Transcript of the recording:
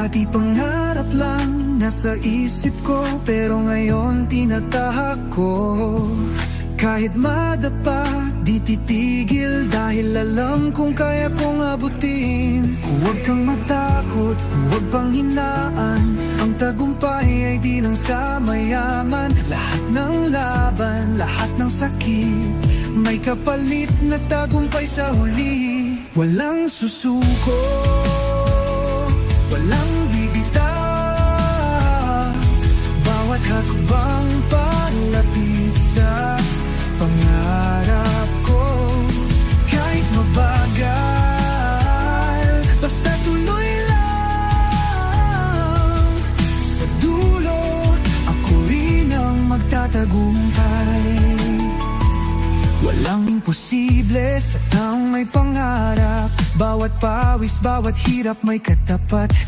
Dati pangarap lang nasa isip ko, pero ngayon tinatahak ko. Kahit madapa, di titigil, dahil alam kong kaya kong abutin. Huwag kang matakot, huwag pang hinaan, ang tagumpay ay di lang sa mayaman. Lahat ng laban, lahat ng sakit, may kapalit na tagumpay sa huli. Walang susuko, walang bibitaw, bawat hakbang palapit sa pangarap ko. Kahit mabagal, basta tuloy lang, sa dulo ako rin ang magtatagumpay. Walang imposible sa taong may pangarap, bawat pawis, bawat hirap may katapat.